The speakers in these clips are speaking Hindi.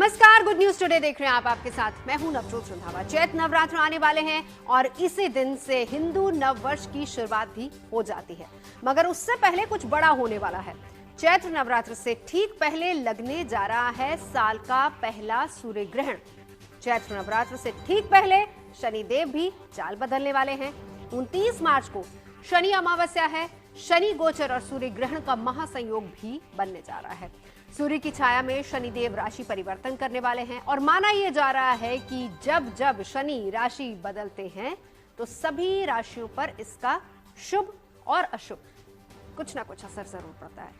नमस्कार, गुड न्यूज टुडे देख रहे हैं आप। आपके साथ मैं हूं नवजोत रंधावा। चैत्र नवरात्र आने वाले हैं और इसी दिन से हिंदू नव वर्ष की शुरुआत भी हो जाती है, मगर उससे पहले कुछ बड़ा होने वाला है। चैत्र नवरात्र से ठीक पहले लगने जा रहा है साल का पहला सूर्य ग्रहण। चैत्र नवरात्र से ठीक पहले शनिदेव भी चाल बदलने वाले हैं। 29 मार्च को शनि अमावस्या है। शनि गोचर और सूर्य ग्रहण का महासंयोग भी बनने जा रहा है। सूर्य की छाया में शनिदेव राशि परिवर्तन करने वाले हैं और माना यह जा रहा है कि जब जब शनि राशि बदलते हैं तो सभी राशियों पर इसका शुभ और अशुभ कुछ ना कुछ असर जरूर पड़ता है।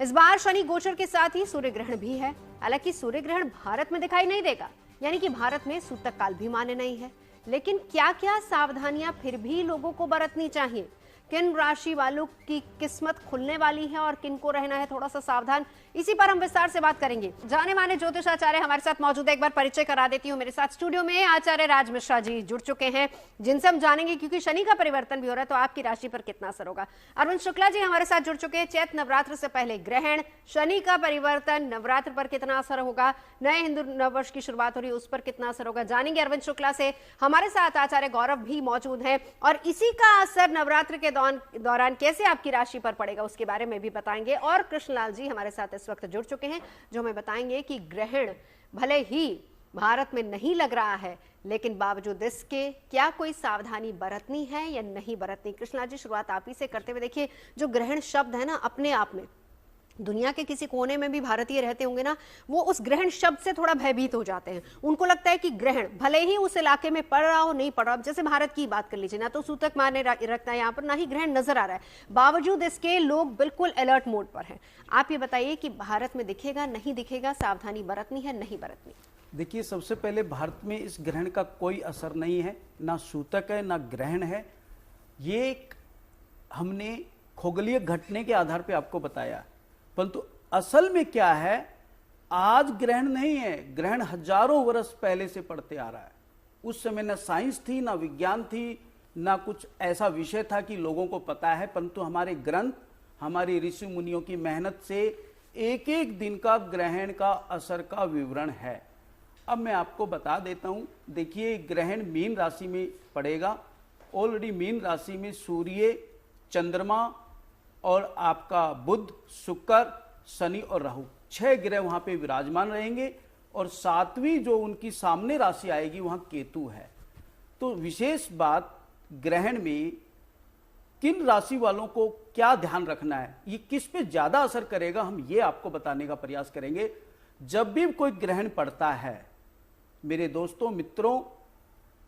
इस बार शनि गोचर के साथ ही सूर्य ग्रहण भी है। हालांकि सूर्य ग्रहण भारत में दिखाई नहीं देगा, यानी कि भारत में सूतक काल भी मान्य नहीं है। लेकिन क्या क्या सावधानियां फिर भी लोगों को बरतनी चाहिए? किन राशि वालों की किस्मत खुलने वाली है और किन को रहना है थोड़ा सा सावधान, इसी पर हम विस्तार से बात करेंगे। जाने माने ज्योतिषाचार्य हमारे साथ मौजूद है। एक बार परिचय करा देती हूँ। मेरे साथ स्टूडियो में आचार्य राज मिश्रा जी जुड़ चुके हैं, जिनसे हम जानेंगे क्योंकि शनि का परिवर्तन भी हो रहा है तो आपकी राशि पर कितना असर होगा। अरविंद शुक्ला जी हमारे साथ जुड़ चुके हैं। चैत्र नवरात्र से पहले ग्रहण, शनि का परिवर्तन नवरात्र पर कितना असर होगा, नए हिंदू नववर्ष की शुरुआत हो रही है उस पर कितना असर होगा, जानेंगे अरविंद शुक्ला से। हमारे साथ आचार्य गौरव भी मौजूद है और इसी का असर नवरात्र के दौरान कैसे आपकी राशि पर पड़ेगा उसके बारे में भी बताएंगे। और कृष्णलाल जी हमारे साथ इस वक्त जुड़ चुके हैं जो हमें बताएंगे कि ग्रहण भले ही भारत में नहीं लग रहा है लेकिन बावजूद इसके क्या कोई सावधानी बरतनी है या नहीं बरतनी। कृष्णलाल जी शुरुआत आप ही से करते हुए, देखिए जो ग्रहण शब्द है ना, अपने आप में दुनिया के किसी कोने में भी भारतीय रहते होंगे ना, वो उस ग्रहण शब्द से थोड़ा भयभीत हो जाते हैं। उनको लगता है कि ग्रहण भले ही उस इलाके में पड़ रहा हो नहीं पड़ रहा हो, जैसे भारत की बात कर लीजिए ना, तो सूतक मारने रखता है यहाँ पर, ना ही ग्रहण नजर आ रहा है, बावजूद इसके लोग बिल्कुल अलर्ट मोड पर हैं। आप ये बताइए कि भारत में दिखेगा नहीं दिखेगा, सावधानी बरतनी है नहीं बरतनी? देखिए, सबसे पहले भारत में इस ग्रहण का कोई असर नहीं है, ना सूतक है ना ग्रहण है। ये हमने खगोलीय घटने के आधार पे आपको बताया, परंतु असल में क्या है, आज ग्रहण नहीं है, ग्रहण हजारों वर्ष पहले से पड़ते आ रहा है। उस समय ना साइंस थी, ना विज्ञान थी, ना कुछ ऐसा विषय था कि लोगों को पता है, परंतु हमारे ग्रंथ, हमारी ऋषि मुनियों की मेहनत से एक एक दिन का ग्रहण का असर का विवरण है। अब मैं आपको बता देता हूं। देखिए, ग्रहण मीन राशि में पड़ेगा। ऑलरेडी मीन राशि में सूर्य, चंद्रमा और आपका बुध, शुक्र, शनि और राहु, 6 ग्रह वहां पे विराजमान रहेंगे और 7वीं जो उनकी सामने राशि आएगी वहां केतु है। तो विशेष बात, ग्रहण में किन राशि वालों को क्या ध्यान रखना है, ये किस पे ज्यादा असर करेगा, हम ये आपको बताने का प्रयास करेंगे। जब भी कोई ग्रहण पड़ता है मेरे दोस्तों मित्रों,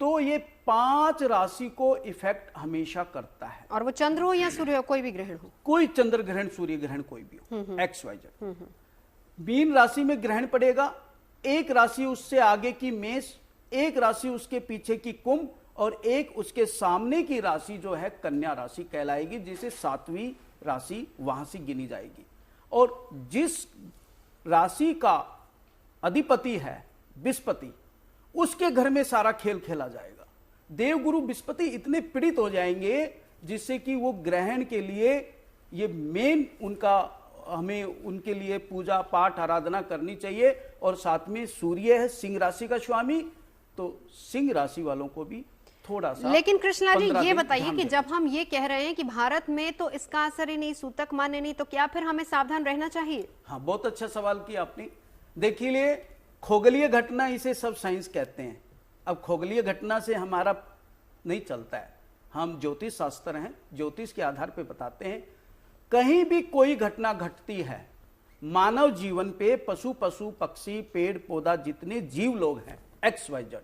तो ये 5 राशि को इफेक्ट हमेशा करता है। और वो चंद्र हो या सूर्य हो, कोई भी ग्रहण हो, कोई चंद्र ग्रहण, सूर्य ग्रहण, कोई भी हो, XYZ। मीन राशि में ग्रहण पड़ेगा, एक राशि उससे आगे की मेष, एक राशि उसके पीछे की कुंभ और एक उसके सामने की राशि जो है कन्या राशि कहलाएगी, जिसे 7वीं राशि वहां से गिनी जाएगी। और जिस राशि का अधिपति है बृहस्पति, उसके घर में सारा खेल खेला जाएगा। देवगुरु बृहस्पति इतने पीड़ित हो जाएंगे जिससे कि वो ग्रहण के लिए ये मेन उनका, हमें उनके लिए पूजा पाठ आराधना करनी चाहिए। और साथ में सूर्य है सिंह राशि का स्वामी, तो सिंह राशि वालों को भी थोड़ा सा। लेकिन कृष्णा जी ये बताइए कि जब हम ये कह रहे हैं कि भारत में तो इसका असर ही नहीं, सूतक मान्य नहीं, तो क्या फिर हमें सावधान रहना चाहिए? हाँ, बहुत अच्छा सवाल किया आपने। देखिए, खगोलीय घटना, इसे सब साइंस कहते हैं। अब खगोलीय घटना से हमारा नहीं चलता है, हम ज्योतिष शास्त्र हैं, ज्योतिष के आधार पे बताते हैं। कहीं भी कोई घटना घटती है मानव जीवन पे, पशु पक्षी, पेड़ पौधा, जितने जीव लोग हैं XYZ,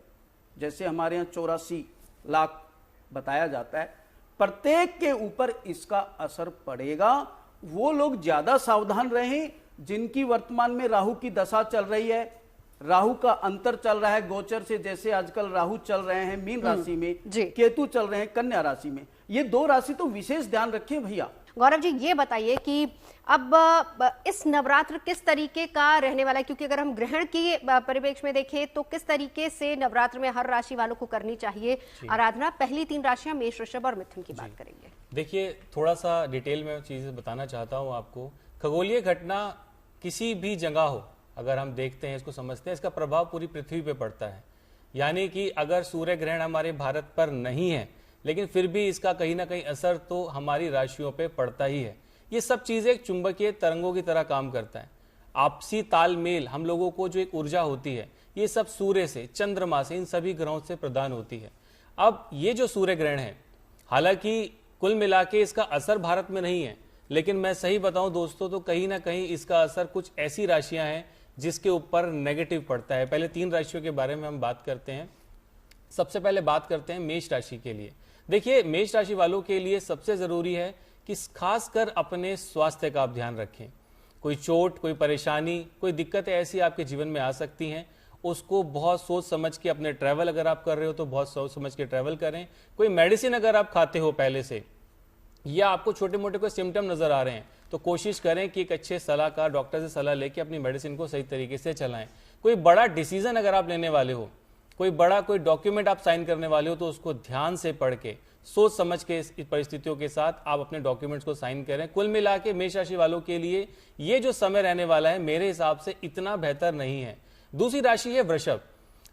जैसे हमारे यहाँ 84 लाख बताया जाता है, प्रत्येक के ऊपर इसका असर पड़ेगा। वो लोग ज्यादा सावधान रहें जिनकी वर्तमान में राहु की दशा चल रही है, राहु का अंतर चल रहा है गोचर से। जैसे आजकल राहु चल रहे हैं मीन राशि में, केतु चल रहे हैं कन्या राशि में, ये 2 राशि तो विशेष ध्यान रखिए भैया। गौरव जी ये बताइए कि अब इस नवरात्र किस तरीके का रहने वाला है, क्योंकि अगर हम ग्रहण की परिप्रेक्ष्य में देखें तो किस तरीके से नवरात्र में हर राशि वालों को करनी चाहिए आराधना? पहली 3 राशियां मेष, वृषभ और मिथुन की बात करेंगे। देखिए, थोड़ा सा डिटेल में चीजें बताना चाहता हूँ आपको। खगोलीय घटना किसी भी जगह हो, अगर हम देखते हैं, इसको समझते हैं, इसका प्रभाव पूरी पृथ्वी पे पड़ता है। यानी कि अगर सूर्य ग्रहण हमारे भारत पर नहीं है, लेकिन फिर भी इसका कहीं ना कहीं असर तो हमारी राशियों पे पड़ता ही है। ये सब चीजें एक चुंबकीय तरंगों की तरह काम करता है। आपसी तालमेल, हम लोगों को जो एक ऊर्जा होती है, ये सब सूर्य से, चंद्रमा से, इन सभी ग्रहों से प्रदान होती है। अब ये जो सूर्य ग्रहण है, हालांकि कुल मिला के इसका असर भारत में नहीं है, लेकिन मैं सही बताऊं दोस्तों तो कहीं ना कहीं इसका असर कुछ ऐसी राशियां हैं जिसके ऊपर नेगेटिव पड़ता है। पहले 3 राशियों के बारे में हम बात करते हैं। सबसे पहले बात करते हैं मेष राशि के लिए। देखिए, मेष राशि वालों के लिए सबसे जरूरी है कि खासकर अपने स्वास्थ्य का आप ध्यान रखें। कोई चोट, कोई परेशानी, कोई दिक्कतें ऐसी आपके जीवन में आ सकती हैं, उसको बहुत सोच समझ के अपने ट्रैवल अगर आप कर रहे हो तो बहुत सोच समझ के ट्रैवल करें। कोई मेडिसिन अगर आप खाते हो पहले से, या आपको छोटे मोटे कोई सिम्टम नजर आ रहे हैं, तो कोशिश करें कि एक अच्छे सलाहकार डॉक्टर से सलाह लेके अपनी मेडिसिन को सही तरीके से चलाएं। कोई बड़ा डिसीजन अगर आप लेने वाले हो, कोई डॉक्यूमेंट आप साइन करने वाले हो, तो उसको ध्यान से पढ़ के, सोच समझ के, इस परिस्थितियों के साथ आप अपने डॉक्यूमेंट्स को साइन करें। कुल मिला के मेष राशि वालों के लिए ये जो समय रहने वाला है, मेरे हिसाब से इतना बेहतर नहीं है। दूसरी राशि है वृषभ।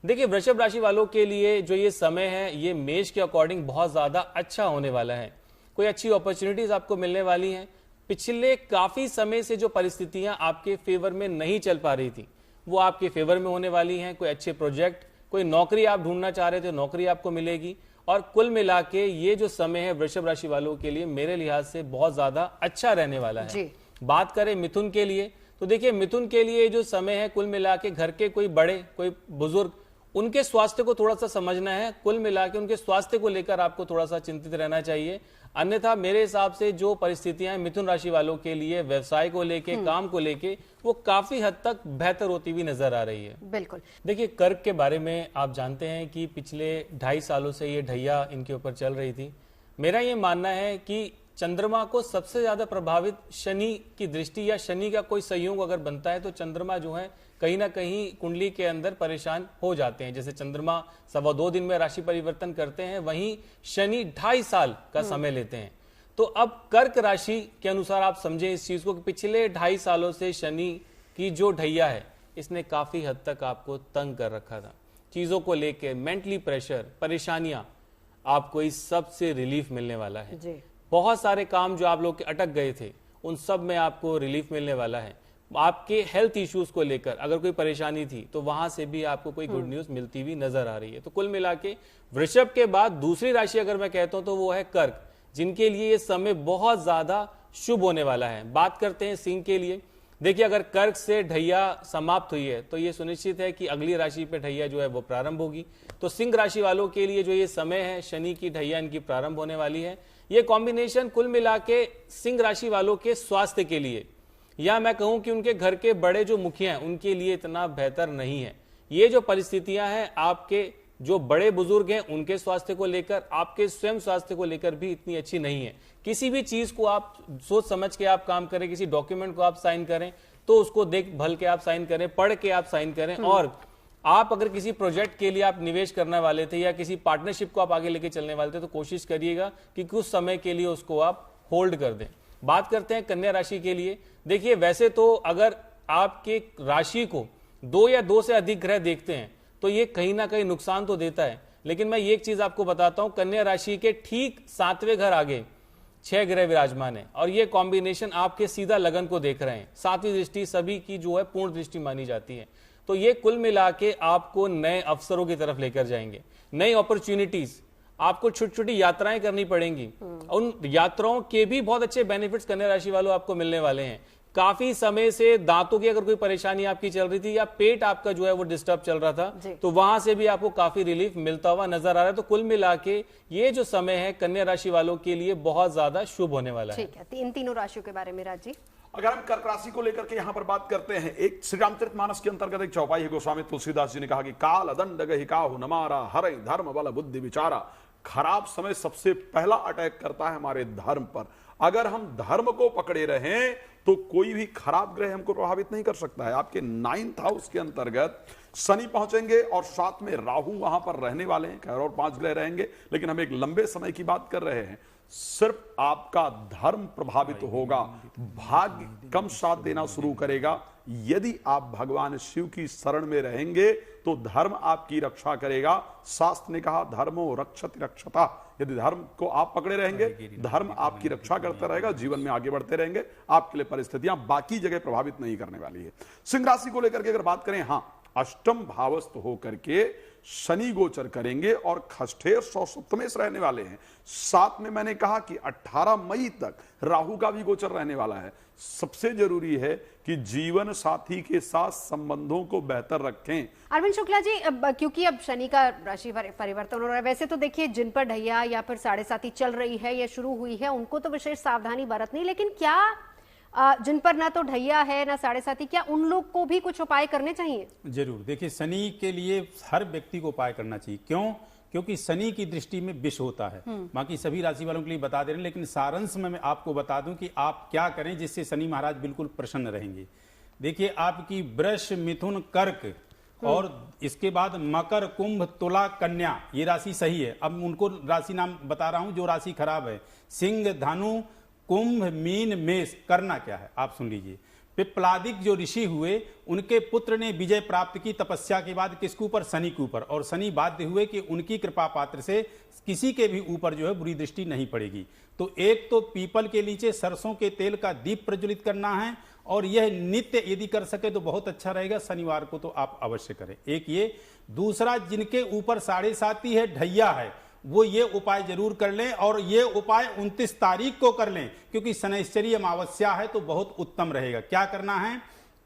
देखिए, वृषभ राशि वालों के लिए जो ये समय है, ये मेष के अकॉर्डिंग बहुत ज्यादा अच्छा होने वाला है। कोई अच्छी अपॉर्चुनिटीज आपको मिलने वाली हैं। पिछले काफी समय से जो परिस्थितियां आपके फेवर में नहीं चल पा रही थी, वो आपके फेवर में होने वाली हैं। कोई अच्छे प्रोजेक्ट, कोई नौकरी आप ढूंढना चाह रहे थे, नौकरी आपको मिलेगी। और कुल मिला के ये जो समय है वृषभ राशि वालों के लिए मेरे लिहाज से बहुत ज्यादा अच्छा रहने वाला है। बात करें मिथुन के लिए, तो देखिए मिथुन के लिए जो समय है, कुल मिला के घर के कोई बड़े, कोई बुजुर्ग, उनके स्वास्थ्य को थोड़ा सा समझना है। कुल मिला के उनके स्वास्थ्य को लेकर आपको थोड़ा सा चिंतित रहना चाहिए। अन्यथा मेरे हिसाब से जो परिस्थितियां मिथुन राशि वालों के लिए व्यवसाय को लेके, काम को लेके, वो काफी हद तक बेहतर होती हुई नजर आ रही है। बिल्कुल। देखिए, कर्क के बारे में आप जानते हैं कि पिछले 2.5 सालों से ये ढैया इनके ऊपर चल रही थी। मेरा ये मानना है कि चंद्रमा को सबसे ज्यादा प्रभावित शनि की दृष्टि या शनि का कोई संयोग अगर बनता है, तो चंद्रमा जो है कहीं ना कहीं कुंडली के अंदर परेशान हो जाते हैं। जैसे चंद्रमा 2.25 दिन में राशि परिवर्तन करते हैं, वहीं शनि 2.5 साल का समय लेते हैं। तो अब कर्क राशि के अनुसार आप समझें इस चीज को कि पिछले 2.5 सालों से शनि की जो ढैया है, इसने काफी हद तक आपको तंग कर रखा था। चीजों को लेकर मेंटली प्रेशर, परेशानियां, आपको इस सब से रिलीफ मिलने वाला है जी। बहुत सारे काम जो आप लोग के अटक गए थे, उन सब में आपको रिलीफ मिलने वाला है। आपके हेल्थ इश्यूज को लेकर अगर कोई परेशानी थी, तो वहां से भी आपको कोई गुड न्यूज मिलती हुई नजर आ रही है। तो कुल मिला के वृषभ के बाद दूसरी राशि अगर मैं कहता हूं तो वो है कर्क, जिनके लिए ये समय बहुत ज्यादा शुभ होने वाला है। बात करते हैं सिंह के लिए। देखिए, अगर कर्क से ढैया समाप्त हुई है, तो ये सुनिश्चित है कि अगली राशि पे ढैया जो है वो प्रारंभ होगी। तो सिंह राशि वालों के लिए जो ये समय है, शनि की ढैया इनकी प्रारंभ होने वाली है। ये कॉम्बिनेशन कुल मिला के सिंह राशि वालों के स्वास्थ्य के लिए, या मैं कहूं कि उनके घर के बड़े जो मुखिया हैं, उनके लिए इतना बेहतर नहीं है। ये जो परिस्थितियां हैं, आपके जो बड़े बुजुर्ग हैं उनके स्वास्थ्य को लेकर, आपके स्वयं स्वास्थ्य को लेकर भी इतनी अच्छी नहीं है। किसी भी चीज को आप सोच समझ के आप काम करें, किसी डॉक्यूमेंट को आप साइन करें तो उसको देख भल के आप साइन करें, पढ़ के आप साइन करें। और आप अगर किसी प्रोजेक्ट के लिए आप निवेश करने वाले थे या किसी पार्टनरशिप को आप आगे लेके चलने वाले थे, तो कोशिश करिएगा कि कुछ समय के लिए उसको आप होल्ड कर दें। बात करते हैं कन्या राशि के लिए। देखिए, वैसे तो अगर आपके राशि को 2 या 2 से अधिक ग्रह देखते हैं, तो ये कहीं ना कहीं नुकसान तो देता है। लेकिन मैं ये एक चीज आपको बताता हूं, कन्या राशि के ठीक 7वें घर आगे 6 ग्रह विराजमान है, और ये कॉम्बिनेशन आपके सीधा लगन को देख रहे हैं। 7वीं दृष्टि सभी की जो है पूर्ण दृष्टि मानी जाती है। तो ये कुल मिला के आपको नए अवसरों की तरफ लेकर जाएंगे, नई अपॉर्चुनिटीज, आपको छोटी छोटी यात्राएं करनी पड़ेंगी। उन यात्राओं के भी बहुत अच्छे बेनिफिट्स कन्या राशि वालों आपको मिलने वाले हैं। काफी समय से दांतों की अगर कोई परेशानी आपकी चल रही थी या पेट आपका जो है वो डिस्टर्ब चल रहा था, तो वहां से भी आपको काफी रिलीफ मिलता हुआ नजर आ रहा है। तो कुल मिला के ये जो समय है कन्या राशि वालों के लिए बहुत ज्यादा शुभ होने वाला है। ठीक है, इन तीनों राशियों के बारे में राज जी, अगर हम कर्क राशि को लेकर के यहां पर बात करते हैं, एक श्री रामचरितमानस के अंतर्गत एक चौपाई है। गोस्वामी तुलसीदास जी ने कहा कि काल दंड गहिकाहु नमारा हरै धर्म बल बुद्धि विचारा। खराब समय सबसे पहला अटैक करता है हमारे धर्म पर। अगर हम धर्म को पकड़े रहें तो कोई भी खराब ग्रह हमको प्रभावित नहीं कर सकता है। आपके 9th हाउस के अंतर्गत शनि पहुंचेंगे और साथ में राहु वहां पर रहने वाले हैं। खैर और 5 ग्रह रहेंगे, लेकिन हम एक लंबे समय की बात कर रहे हैं। सिर्फ आपका धर्म प्रभावित होगा, भाग्य कम साथ देना शुरू करेगा। यदि आप भगवान शिव की शरण में रहेंगे तो धर्म आपकी रक्षा करेगा। शास्त्र ने कहा धर्मो रक्षति रक्षता, यदि धर्म को आप पकड़े रहेंगे, धर्म आपकी रक्षा करता रहेगा, जीवन में आगे बढ़ते रहेंगे, आपके लिए परिस्थितियां बाकी जगह प्रभावित नहीं करने वाली है। सिंह राशि को लेकर के अगर बात करें, हाँ, अष्टम भावस्थ होकर के शनि गोचर करेंगे और खष्ठेर सप्तमेश रहने वाले हैं। साथ में मैंने कहा कि 18 मई तक राहु का भी गोचर रहने वाला है। सबसे जरूरी है कि जीवन साथी के साथ संबंधों को बेहतर रखें। अरविंद शुक्ला जी, क्योंकि अब शनि का राशि परिवर्तन हो रहा है, वैसे तो देखिए जिन पर ढैया या फिर साढ़े साथी चल रही है या शुरू हुई है उनको तो विशेष सावधानी बरतनी, लेकिन क्या जिन पर ना तो ढैया है ना साढ़े साथी, क्या उन लोग को भी कुछ उपाय करने चाहिए? जरूर। देखिए, शनि के लिए हर व्यक्ति को उपाय करना चाहिए। क्यों? क्योंकि शनि की दृष्टि में विष होता है। बाकी सभी राशि वालों के लिए बता दे रहे हैं, लेकिन सारांश में मैं आपको बता दूं कि आप क्या करें जिससे शनि महाराज बिल्कुल प्रसन्न रहेंगे। देखिए, आपकी वृष, मिथुन, कर्क और इसके बाद मकर, कुंभ, तुला, कन्या, ये राशि सही है। अब उनको राशि नाम बता रहा हूं जो राशि खराब है। सिंह, धनु, कुंभ, मीन, मेष। करना क्या है आप सुन लीजिए। पिप्पलादिक जो ऋषि हुए उनके पुत्र ने विजय प्राप्त की तपस्या के बाद किसके ऊपर? शनि के ऊपर। और शनि बाध्य हुए कि उनकी कृपा पात्र से किसी के भी ऊपर जो है बुरी दृष्टि नहीं पड़ेगी। तो एक तो पीपल के नीचे सरसों के तेल का दीप प्रज्वलित करना है, और यह नित्य यदि कर सके तो बहुत अच्छा रहेगा। शनिवार को तो आप अवश्य करें। एक ये। दूसरा, जिनके ऊपर साढ़े साती है, ढैया है, वो ये उपाय जरूर कर लें, और ये उपाय 29 तारीख को कर लें, क्योंकि शनैश्चरी अमावस्या है तो बहुत उत्तम रहेगा। क्या करना है?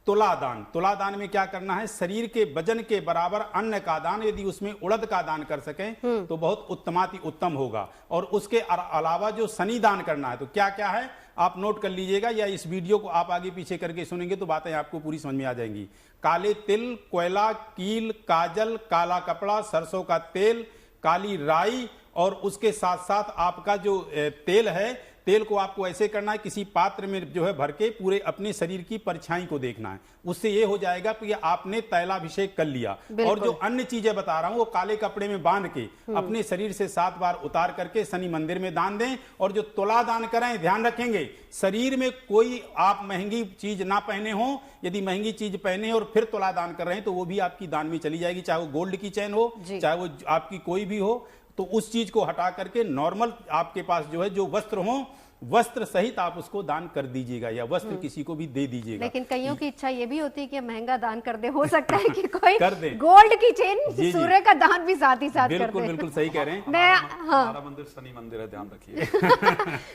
तुला दान। तुला दान में क्या करना है? शरीर के वजन के बराबर अन्न का दान, यदि उसमें उड़द का दान कर सकें तो बहुत उत्तमाति उत्तम होगा। और उसके अलावा जो शनि दान करना है, तो क्या क्या है आप नोट कर लीजिएगा, या इस वीडियो को आप आगे पीछे करके सुनेंगे तो बातें आपको पूरी समझ में आ जाएंगी। काले तिल, कोयला, कील, काजल, काला कपड़ा, सरसों का तेल, काली राई, और उसके साथ साथ आपका जो तेल है, तेल को आपको ऐसे करना है, किसी पात्र में जो है भर के पूरे अपने शरीर की परछाई को देखना है। उससे ये हो जाएगा कि आपने तैलाभिषेक कर लिया। और जो अन्य चीजें बता रहा हूं वो काले कपड़े में बांध के अपने शरीर से 7 बार उतार करके शनि मंदिर में दान दें। और जो तुला दान करें, ध्यान रखेंगे शरीर में कोई आप महंगी चीज ना पहने हो। यदि महंगी चीज पहने और फिर तुला दान कर रहे हैं तो वो भी आपकी दान में चली जाएगी, चाहे वो गोल्ड की चैन हो, चाहे वो आपकी कोई भी हो। तो उस चीज को हटा करके नॉर्मल आपके पास जो है जो वस्त्र हो, वस्त्र सहित आप उसको दान कर दीजिएगा, या वस्त्र किसी को भी दे दीजिएगा। लेकिन कईयों की इच्छा ये भी होती है कि महंगा दान कर दे, हो सकता है कि कोई कर दे। गोल्ड की चेन, सूर्य का दान भी साथ ही साथ कर दे। बिल्कुल बिल्कुल सही कह रहे हैं। हमारा मंदिर शनि मंदिर है, ध्यान रखिए।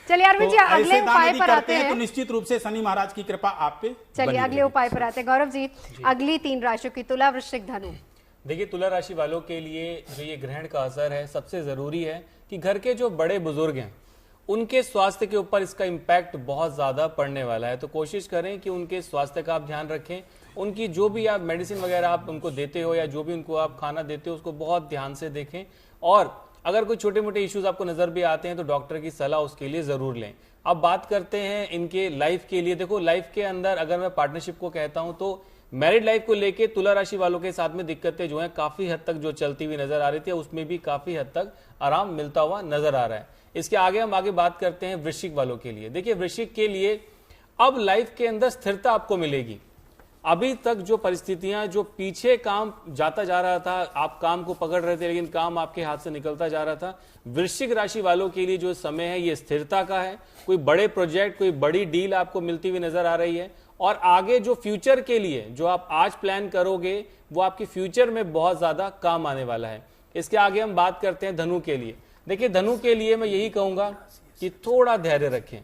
चलिए अरविंद जी, तो अगले ऐसे दान उपाय यदि पर करते आते हैं हैं तो निश्चित रूप से शनि महाराज की कृपा आप पे चलिए बनी अगले रहेगी। उपाय पर आते हैं। गौरव जी, अगली 3 राशियों की, तुला, वृश्चिक, धनु। देखिए, तुला राशि वालों के लिए जो ये ग्रहण का असर है, सबसे जरूरी है कि घर के जो बड़े बुजुर्ग हैं उनके स्वास्थ्य के ऊपर इसका इम्पैक्ट बहुत ज्यादा पड़ने वाला है। तो कोशिश करें कि उनके स्वास्थ्य का आप ध्यान रखें। उनकी जो भी आप मेडिसिन वगैरह आप उनको देते हो या जो भी उनको आप खाना देते हो उसको बहुत ध्यान से देखें। और अगर कोई छोटे मोटे इश्यूज आपको नजर भी आते हैं तो डॉक्टर की सलाह उसके लिए जरूर लें। अब बात करते हैं इनके लाइफ के लिए। देखो, लाइफ के अंदर अगर मैं पार्टनरशिप को कहता हूं तो मैरिड लाइफ को लेके तुला राशि वालों के साथ में दिक्कतें जो हैं काफी हद तक जो चलती हुई नजर आ रही थी, उसमें भी काफी हद तक आराम मिलता हुआ नजर आ रहा है। इसके आगे हम आगे बात करते हैं वृश्चिक वालों के लिए। देखिए, वृश्चिक के लिए अब लाइफ के अंदर स्थिरता आपको मिलेगी। अभी तक जो परिस्थितियां, जो पीछे काम जाता जा रहा था, आप काम को पकड़ रहे थे लेकिन काम आपके हाथ से निकलता जा रहा था, वृश्चिक राशि वालों के लिए जो समय है ये स्थिरता का है। कोई बड़े प्रोजेक्ट, कोई बड़ी डील आपको मिलती हुई नजर आ रही है। और आगे जो फ्यूचर के लिए जो आप आज प्लान करोगे वो आपके फ्यूचर में बहुत ज्यादा काम आने वाला है। इसके आगे हम बात करते हैं धनु के लिए। देखिए, धनु के लिए मैं यही कहूंगा कि थोड़ा धैर्य रखें,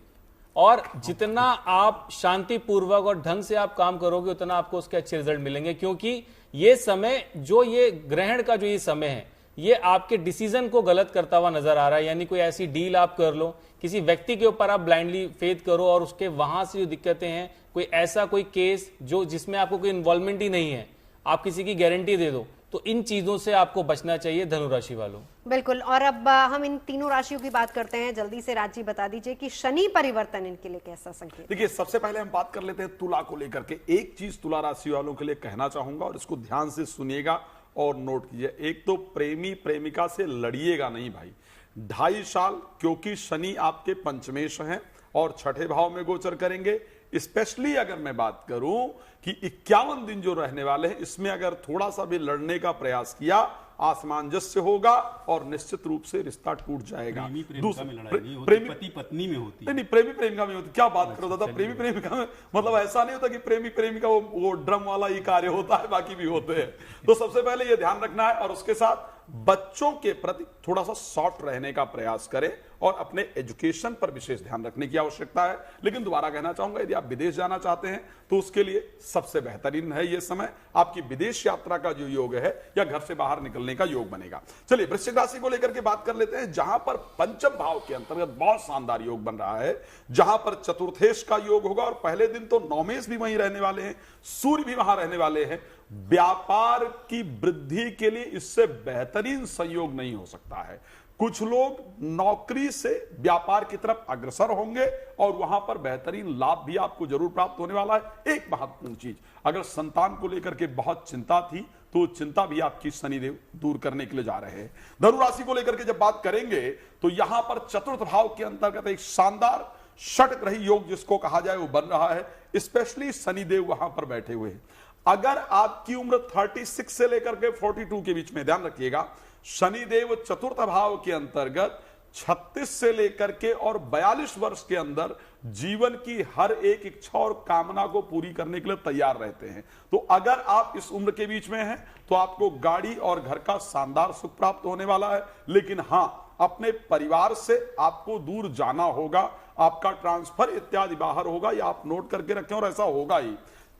और जितना आप शांतिपूर्वक और ढंग से आप काम करोगे उतना आपको उसके अच्छे रिजल्ट मिलेंगे। क्योंकि ये समय, जो ये ग्रहण का जो ये समय है, ये आपके डिसीजन को गलत करता हुआ नजर आ रहा है। यानी कोई ऐसी डील आप कर लो, किसी व्यक्ति के ऊपर आप ब्लाइंडली फेथ करो और उसके वहां से जो दिक्कतें हैं, कोई ऐसा कोई केस जो जिसमें आपको कोई इन्वॉल्वमेंट ही नहीं है, आप किसी की गारंटी दे दो, तो इन चीजों से आपको बचना चाहिए धनु राशि वालों। बिल्कुल। और अब हम इन तीनों राशियों की बात करते हैं। जल्दी से राज जी बता दीजिए कि शनि परिवर्तन इनके लिए कैसा संकेत? देखिए, सबसे पहले हम बात कर लेते हैं तुला को लेकर के। एक चीज तुला राशि वालों के लिए कहना चाहूंगा और इसको ध्यान से सुनिएगा और नोट कीजिए। एक तो प्रेमी प्रेमिका से लड़िएगा नहीं भाई। 2.5 साल, क्योंकि शनि आपके पंचमेश हैं और छठे भाव में गोचर करेंगे। स्पेशली अगर मैं बात करूं कि 51 दिन जो रहने वाले हैं, इसमें अगर थोड़ा सा भी लड़ने का प्रयास किया, असमंजस्य होगा और निश्चित रूप से रिश्ता टूट जाएगा। प्रेमी प्रेमिका में लड़ाई नहीं होती, पति पत्नी में होती है। नहीं, प्रेमी प्रेमिका में होती। क्या बात करो दादा, प्रेमी प्रेमिका में मतलब ऐसा नहीं होता कि प्रेमी प्रेमिका वो ड्रम वाला ही कार्य होता है, बाकी भी होते हैं। तो सबसे पहले ये ध्यान रखना है, और उसके साथ बच्चों के प्रति थोड़ा सा सॉफ्ट रहने का प्रयास करें और अपने एजुकेशन पर विशेष ध्यान रखने की आवश्यकता है। लेकिन दोबारा कहना चाहूंगा, यदि आप विदेश जाना चाहते हैं तो उसके लिए सबसे बेहतरीन है ये समय। आपकी विदेश यात्रा का जो योग है या घर से बाहर निकलने का योग बनेगा। चलिए वृश्चिक राशि को लेकर के बात कर लेते हैं, जहां पर पंचम भाव के अंतर्गत बहुत शानदार योग बन रहा है, जहां पर चतुर्थेश का योग होगा और पहले दिन तो नौमेश भी वहीं रहने वाले हैं, सूर्य भी वहां रहने वाले हैं। व्यापार की वृद्धि के लिए इससे बेहतरीन संयोग नहीं हो सकता है। कुछ लोग नौकरी से व्यापार की तरफ अग्रसर होंगे और वहां पर बेहतरीन लाभ भी आपको जरूर प्राप्त होने वाला है। एक महत्वपूर्ण चीज, अगर संतान को लेकर के बहुत चिंता थी तो चिंता भी आपकी शनिदेव दूर करने के लिए जा रहे हैं। धनु राशि को लेकर के जब बात करेंगे तो यहां पर चतुर्थ भाव के अंतर्गत एक शानदार षट ग्रही योग जिसको कहा जाए वो बन रहा है। स्पेशली शनिदेव वहां पर बैठे हुए हैं। अगर आपकी उम्र 36 से लेकर के 42 के बीच में, ध्यान रखिएगा, शनिदेव चतुर्थ भाव के अंतर्गत 36 से लेकर के और 42 वर्ष के अंदर जीवन की हर एक इच्छा और कामना को पूरी करने के लिए तैयार रहते हैं। तो अगर आप इस उम्र के बीच में हैं तो आपको गाड़ी और घर का शानदार सुख प्राप्त होने वाला है। लेकिन हां, अपने परिवार से आपको दूर जाना होगा, आपका ट्रांसफर इत्यादि बाहर होगा, या आप नोट करके रखें और ऐसा होगा ही।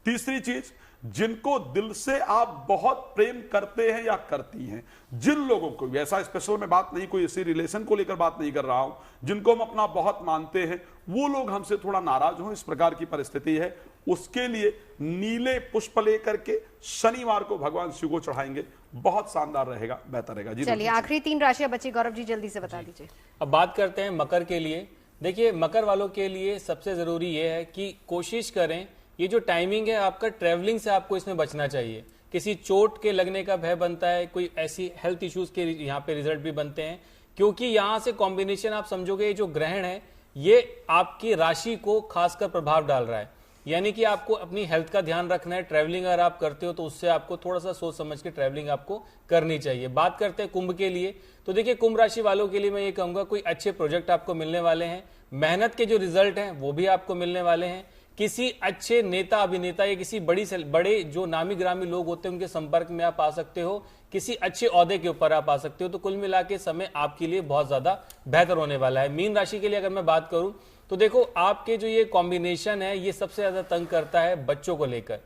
तीसरी चीज, जिनको दिल से आप बहुत प्रेम करते हैं या करती हैं, जिन लोगों को, ऐसा स्पेशल में बात नहीं, कोई इसी रिलेशन को लेकर बात नहीं कर रहा हूं, जिनको हम अपना बहुत मानते हैं, वो लोग हमसे थोड़ा नाराज हों, इस प्रकार की परिस्थिति है, उसके लिए नीले पुष्प लेकर के शनिवार को भगवान शिव को चढ़ाएंगे, बहुत शानदार रहेगा, बेहतर रहेगा। जी चलिए आखिरी 3 राशियां बची, गौरव जी जल्दी से बता दीजिए। अब बात करते हैं मकर के लिए। देखिए, मकर वालों के लिए सबसे जरूरी यह है कि कोशिश करें, ये जो टाइमिंग है आपका, ट्रैवलिंग से आपको इसमें बचना चाहिए। किसी चोट के लगने का भय बनता है, कोई ऐसी हेल्थ इश्यूज के यहाँ पे रिजल्ट भी बनते हैं, क्योंकि यहाँ से कॉम्बिनेशन आप समझोगे, ये जो ग्रहण है ये आपकी राशि को खासकर प्रभाव डाल रहा है। यानी कि आपको अपनी हेल्थ का ध्यान रखना है। ट्रैवलिंग अगर आप करते हो तो उससे आपको थोड़ा सा सोच समझ के ट्रैवलिंग आपको करनी चाहिए। बात करते हैं कुंभ के लिए, तो देखिए कुंभ राशि वालों के लिए मैं ये कहूंगा, कोई अच्छे प्रोजेक्ट आपको मिलने वाले हैं, मेहनत के जो रिजल्ट हैं वो भी आपको मिलने वाले हैं। किसी अच्छे नेता अभिनेता या किसी बड़े जो नामी ग्रामी लोग होते हैं उनके संपर्क में आप आ सकते हो, किसी अच्छे ओहदे के ऊपर आप आ सकते हो। तो कुल मिला के समय आपके लिए बहुत ज्यादा बेहतर होने वाला है। मीन राशि के लिए अगर मैं बात करूं तो देखो, आपके जो ये कॉम्बिनेशन है ये सबसे ज्यादा तंग करता है बच्चों को लेकर।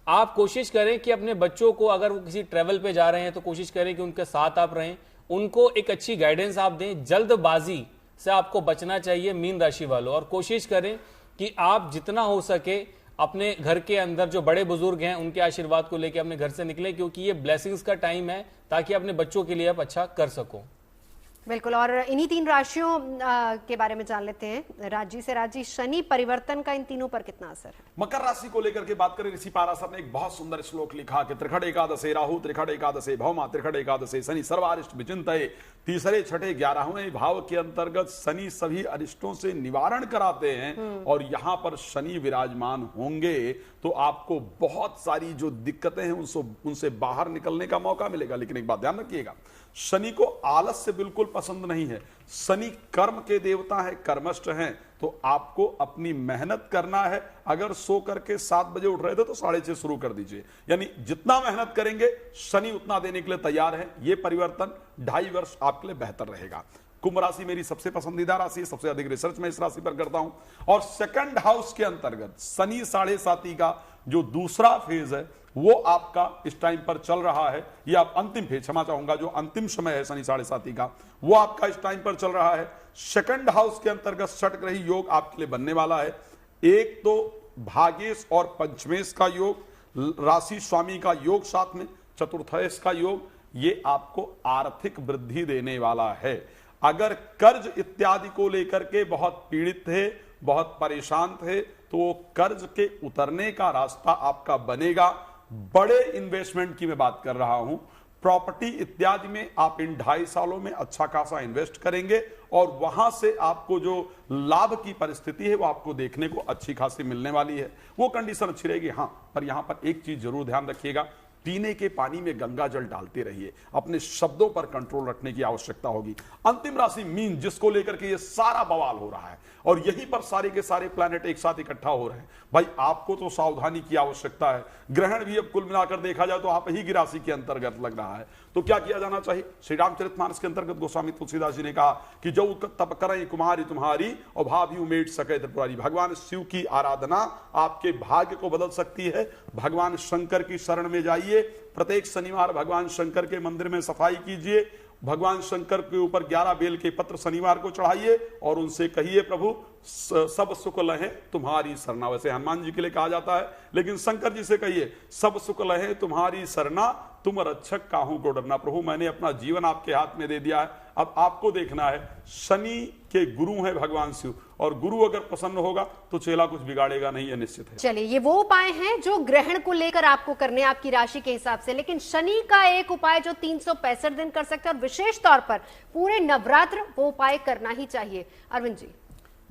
आप कोशिश करें कि अपने बच्चों को, अगर वो किसी ट्रेवल पे जा रहे हैं तो कोशिश करें कि उनके साथ आप रहें, उनको एक अच्छी गाइडेंस आप दें। जल्दबाजी से आपको बचना चाहिए मीन राशि वालों, और कोशिश करें कि आप जितना हो सके अपने घर के अंदर जो बड़े बुजुर्ग हैं उनके आशीर्वाद को लेकर अपने घर से निकले, क्योंकि ये ब्लेसिंग्स का टाइम है, ताकि अपने बच्चों के लिए आप अच्छा कर सको। बिल्कुल, और इन्हीं 3 राशियों के बारे में जान लेते हैं। राजी से राजी, शनि परिवर्तन का इन तीनों पर कितना असर है? मकर राशि को लेकर के बात करें, ऋषि पाराशर ने एक बहुत सुंदर श्लोक लिखा कि त्रिखड़ एकादशे राहु, त्रिखड़ एकादशे भौमा, त्रिखड़ एकादशे शनि, सर्वारिष्ट विचिंतये। तीसरे छठे 11वें भाव के अंतर्गत शनि सभी अरिष्टों से निवारण कराते हैं, और यहां पर शनि विराजमान होंगे तो आपको बहुत सारी जो दिक्कतें हैं उनसे बाहर निकलने का मौका मिलेगा। लेकिन एक बात ध्यान रखिएगा, शनि को आलस्य बिल्कुल पसंद नहीं है। शनि कर्म के देवता है, कर्मष्ट हैं, तो आपको अपनी मेहनत करना है। अगर सो करके 7 बजे उठ रहे थे तो 6:30 शुरू कर दीजिए, यानी जितना मेहनत करेंगे शनि उतना देने के लिए तैयार है। ये परिवर्तन 2.5 वर्ष आपके लिए बेहतर रहेगा। कुंभ राशि मेरी सबसे पसंदीदा राशि है, सबसे अधिक रिसर्च मैं इस राशि पर करता हूं, और सेकंड हाउस के अंतर्गत शनि 7.5 का जो दूसरा फेज है वो आपका इस टाइम पर चल रहा है। ये आप अंतिम फेज, क्षमा चाहूंगा, जो अंतिम समय है शनि 7.5 का, वो आपका इस टाइम पर चल रहा है। सेकंड हाउस के अंतर्गत षट ग्रही योग आपके लिए बनने वाला है। एक तो भागेश और पंचमेश का योग, राशि स्वामी का योग, साथ में चतुर्थेश का योग, ये आपको आर्थिक वृद्धि देने वाला है। अगर कर्ज इत्यादि को लेकर के बहुत पीड़ित थे, बहुत परेशान थे, तो वो कर्ज के उतरने का रास्ता आपका बनेगा। बड़े इन्वेस्टमेंट की मैं बात कर रहा हूं, प्रॉपर्टी इत्यादि में आप इन 2.5 सालों में अच्छा खासा इन्वेस्ट करेंगे और वहां से आपको जो लाभ की परिस्थिति है वो आपको देखने को अच्छी खासी मिलने वाली है, वो कंडीशन अच्छी रहेगी। हाँ, पर यहां पर एक चीज जरूर ध्यान रखिएगा, पीने के पानी में गंगा जल डालते रहिए, अपने शब्दों पर कंट्रोल रखने की आवश्यकता होगी। अंतिम राशि मीन, जिसको लेकर के ये सारा बवाल हो रहा है और यहीं पर सारे के सारे प्लैनेट एक साथ इकट्ठा हो रहे हैं, भाई आपको तो सावधानी की आवश्यकता है। ग्रहण भी अब कुल मिलाकर देखा जाए तो आप ही की राशि के अंतर्गत लग रहा है, तो क्या किया जाना चाहिए? श्री रामचरितमानस के अंतर्गत गोस्वामी तुलसीदास जी ने कहा कि जो तप करें कुमारी तुम्हारी और भाभी उमेट सके त्रिपुरारी। भगवान शिव की आराधना आपके भाग्य को बदल सकती है। भगवान शंकर की शरण में जाइए, प्रत्येक शनिवार भगवान शंकर के मंदिर में सफाई कीजिए, भगवान शंकर के ऊपर 11 बेल के पत्र शनिवार को चढ़ाइए और उनसे कहिए प्रभु सब सुख लहे तुम्हारी सरना। वैसे हनुमान जी के लिए कहा जाता है, लेकिन शंकर जी से कहिए सब सुख लहे तुम्हारी सरना, तुम रक्षक काहू को डरना। प्रभु मैंने अपना जीवन आपके हाथ में दे दिया है, अब आपको देखना है। शनि के गुरु हैं भगवान शिव, और गुरु अगर प्रसन्न होगा तो चेला कुछ बिगाड़ेगा नहीं, है निश्चित है। चलिए, ये वो उपाय हैं जो ग्रहण को लेकर आपको करने हैं आपकी राशि के हिसाब से, लेकिन शनि का एक उपाय जो 365 दिन कर सकते हैं और विशेष तौर पर पूरे नवरात्र वो उपाय करना ही चाहिए। अरविंद जी।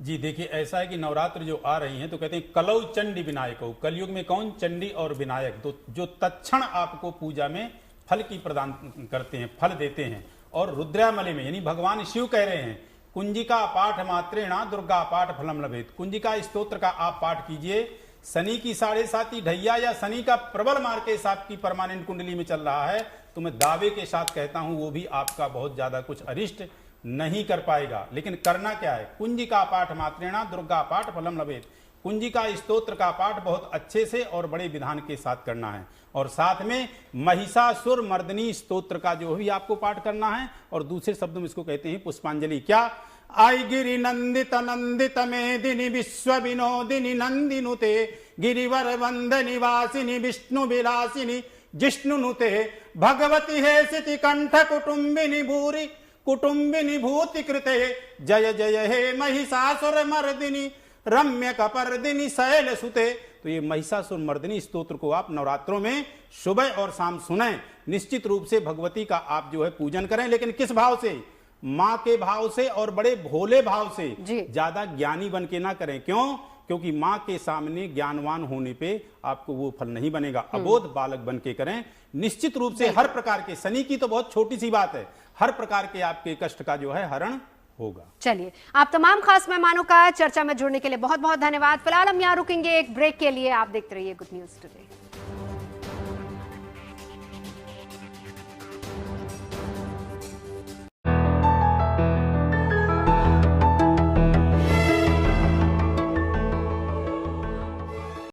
जी देखिए, ऐसा है कि नवरात्र जो आ रही हैं तो कहते हैं कलौ चंडी विनायक। कलयुग में कौन? चंडी और विनायक, तो जो तत्क्षण आपको पूजा में फल की प्रदान करते हैं, फल देते हैं। और रुद्रामले में यानी भगवान शिव कह रहे हैं कुंजिका पाठ मात्रेणा दुर्गा पाठ फलम लभेत। कुंजिका स्तोत्र का आप पाठ कीजिए। शनि की 7.5 ढैया या शनि का प्रबल मार्केस आपकी परमानेंट कुंडली में चल रहा है, तो मैं दावे के साथ कहता हूं वो भी आपका बहुत ज्यादा कुछ अरिष्ट नहीं कर पाएगा। लेकिन करना क्या है? कुंजिका पाठ मात्रेणा दुर्गा पाठ फलम लभेत। कुंजिका स्तोत्र का पाठ बहुत अच्छे से और बड़े विधान के साथ करना है, और साथ में महिषासुर मर्दिनी स्तोत्र का जो भी आपको पाठ करना है, और दूसरे शब्दों में इसको कहते हैं पुष्पांजलि। क्या? आई गिरि नंदित नंदित मेदिनी विश्व विनोदिनी नंदिनुते गिरिवर वंद निवासिनी विष्णु विलासिनी जिष्णुनुते भगवती हे सिति कंठ कुटुंबिनी भूरि कुटुंबिनी भूति कृते जय जय हे महिषासुर मर्दिनी रम्य कपर्दिनी शैल सुते। तो ये महिषासुर मर्दिनी स्तोत्र को आप नवरात्रों में सुबह और शाम सुनें। निश्चित रूप से भगवती का आप जो है पूजन करें, लेकिन किस भाव से? मां के भाव से और बड़े भोले भाव से, ज्यादा ज्ञानी बन के ना करें। क्यों? क्योंकि मां के सामने ज्ञानवान होने पे आपको वो फल नहीं बनेगा। अबोध बालक बन के करें। निश्चित रूप से हर प्रकार के, शनि की तो बहुत छोटी सी बात है, हर प्रकार के आपके कष्ट का जो है हरण होगा। चलिए, आप तमाम खास मेहमानों का चर्चा में जुड़ने के लिए बहुत बहुत धन्यवाद। फिलहाल हम यहाँ रुकेंगे एक ब्रेक के लिए। आप देखते रहिए गुड न्यूज टुडे।